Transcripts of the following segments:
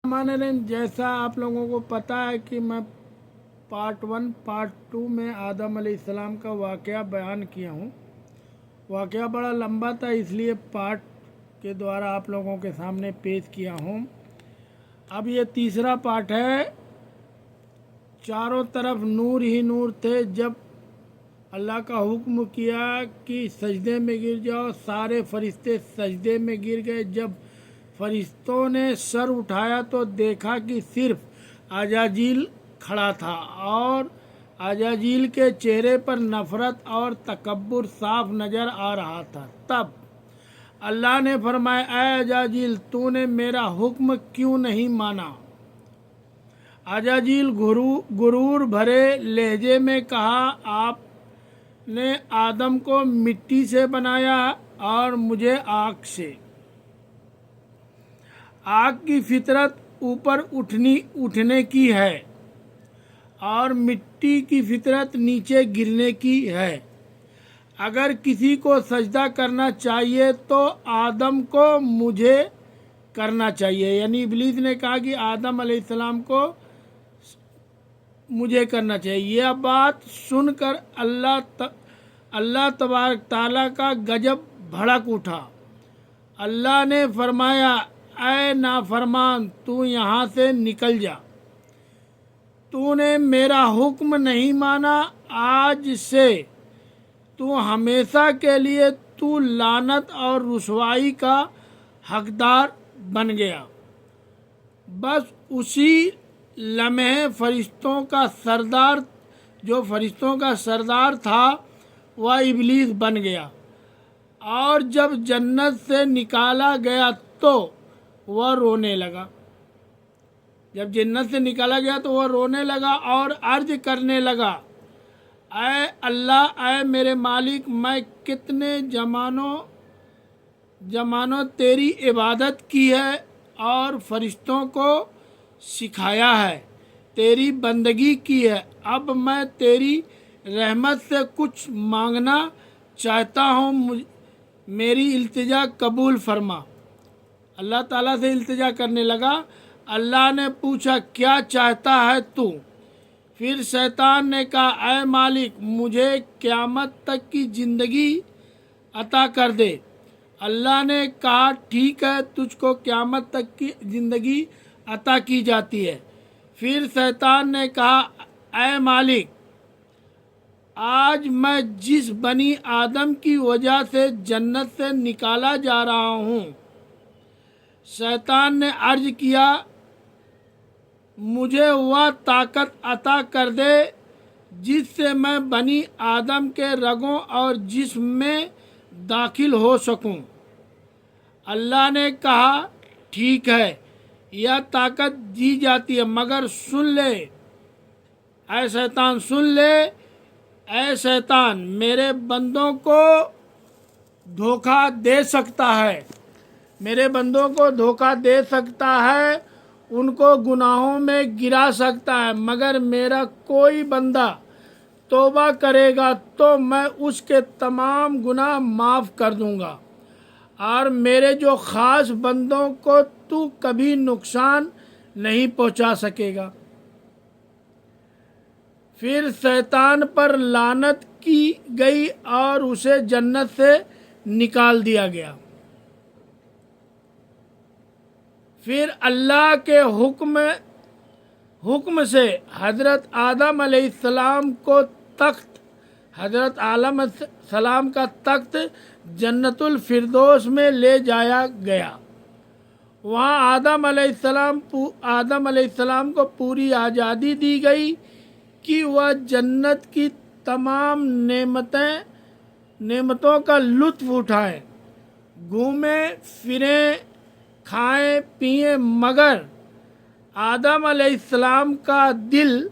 जैसा आप लोगों को पता है कि मैं पार्ट 1 पार्ट 2 में आदम अलैहिस्सलाम का वाक़या बयान किया हूँ। वाक़या बड़ा लंबा था, इसलिए पार्ट के द्वारा आप लोगों के सामने पेश किया हूँ। अब ये तीसरा पार्ट है। चारों तरफ नूर ही नूर थे। जब अल्लाह का हुक्म किया कि सजदे में गिर जाओ, सारे फरिश्ते सजदे में गिर गए। जब फरिश्तों ने सर उठाया तो देखा कि सिर्फ अजाजील खड़ा था और अजाजील के चेहरे पर नफ़रत और तकब्बुर साफ नज़र आ रहा था। तब अल्लाह ने फरमाया, ऐ अजाजील, तूने मेरा हुक्म क्यों नहीं माना? अजाजील गुरूर भरे लहजे में कहा, आपने आदम को मिट्टी से बनाया और मुझे आग से। आग की फितरत ऊपर उठने की है और मिट्टी की फितरत नीचे गिरने की है। अगर किसी को सजदा करना चाहिए तो आदम को मुझे करना चाहिए। यानी इब्लीस ने कहा कि आदम अलैहिस्सलाम को मुझे करना चाहिए। यह बात सुनकर अल्लाह तबारक ताला का गजब भड़क उठा। अल्लाह ने फरमाया, ऐ नाफरमान, तू यहाँ से निकल जा। तूने मेरा हुक्म नहीं माना। आज से तू हमेशा के लिए तू लानत और रुसवाई का हकदार बन गया। बस उसी लम्हे फरिश्तों का सरदार था वह इब्लीस बन गया और जब जन्नत से निकाला गया तो वह रोने लगा। जब जन्नत से निकाला गया तो वह रोने लगा और अर्ज करने लगा, ऐ अल्लाह, ऐ मेरे मालिक, मैं कितने ज़मानों तेरी इबादत की है और फरिश्तों को सिखाया है, तेरी बंदगी की है। अब मैं तेरी रहमत से कुछ मांगना चाहता हूँ, मेरी इल्तिजा कबूल फरमा। अल्लाह ताला से इल्तिजा करने लगा। अल्लाह ने पूछा, क्या चाहता है तू? फिर शैतान ने कहा, ऐ मालिक, मुझे क़यामत तक की ज़िंदगी अता कर दे। अल्लाह ने कहा, ठीक है, तुझको क़यामत तक की ज़िंदगी अता की जाती है। फिर शैतान ने कहा, ऐ मालिक, आज मैं जिस बनी आदम की वजह से जन्नत से निकाला जा रहा हूँ, शैतान ने अर्ज किया, मुझे वह ताकत अता कर दे जिससे मैं बनी आदम के रगों और जिस्म में दाखिल हो सकूं। अल्लाह ने कहा, ठीक है, यह ताकत दी जाती है, मगर सुन ले ऐ शैतान, सुन ले ऐ शैतान, मेरे बंदों को धोखा दे सकता है, मेरे बंदों को धोखा दे सकता है, उनको गुनाहों में गिरा सकता है, मगर मेरा कोई बंदा तौबा करेगा तो मैं उसके तमाम गुनाह माफ़ कर दूंगा और मेरे जो ख़ास बंदों को तू कभी नुकसान नहीं पहुंचा सकेगा। फिर शैतान पर लानत की गई और उसे जन्नत से निकाल दिया गया। फिर अल्लाह के हुक्म से हज़रत आदम अलैहिस्सलाम का तख्त जन्नतुल फिरदौस में ले जाया गया। वहाँ आदम अलैहिस्सलाम को पूरी आज़ादी दी गई कि वह जन्नत की तमाम नेमतों का लुत्फ़ उठाएं, घूमें फिरें, खाएं पिएं, मगर आदम अलैहिस्सलाम का दिल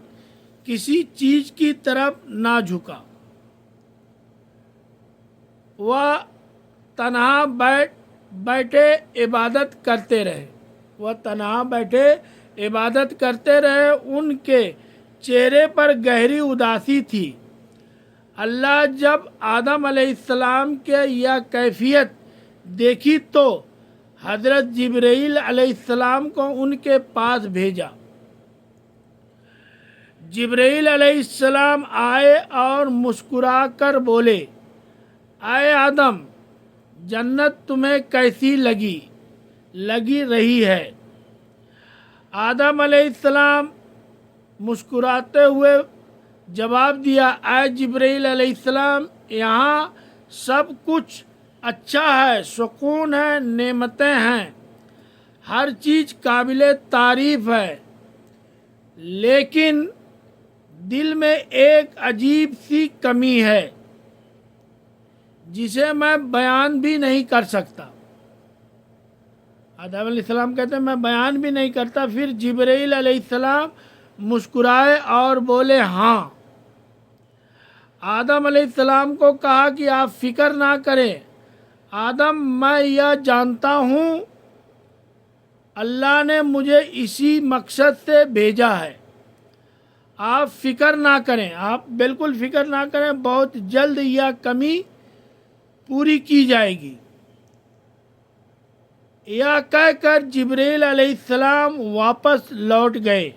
किसी चीज़ की तरफ ना झुका। वह तन्हा बैठे इबादत करते रहे। उनके चेहरे पर गहरी उदासी थी। अल्लाह जब आदम अलैहिस्सलाम के यह कैफियत देखी तो حضرت جبرائیل علیہ السلام کو ان کے پاس بھیجا۔ جبرائیل علیہ السلام آئے اور مسکرا کر بولے، اے آدم، جنت تمہیں کیسی لگی رہی ہے؟ آدم علیہ السلام مسکراتے ہوئے جواب دیا، اے جبرائیل علیہ السلام، یہاں سب کچھ اچھا ہے، سکون ہے، نعمتیں ہیں، ہر چیز قابل تعریف ہے، لیکن دل میں ایک عجیب سی کمی ہے جسے میں بیان بھی نہیں کر سکتا۔ آدم علیہ السلام کہتے ہیں میں بیان بھی نہیں کرتا۔ پھر جبرائیل علیہ السلام مسکرائے اور بولے، ہاں۔ آدم علیہ السلام کو کہا کہ آپ فکر نہ کریں آدم، میں یہ جانتا ہوں اللہ نے مجھے اسی مقصد سے بھیجا ہے، آپ فکر نہ کریں، آپ بالکل فکر نہ کریں، بہت جلد یہ کمی پوری کی جائے گی۔ یہ کہہ کر جبرائیل علیہ السلام واپس لوٹ گئے۔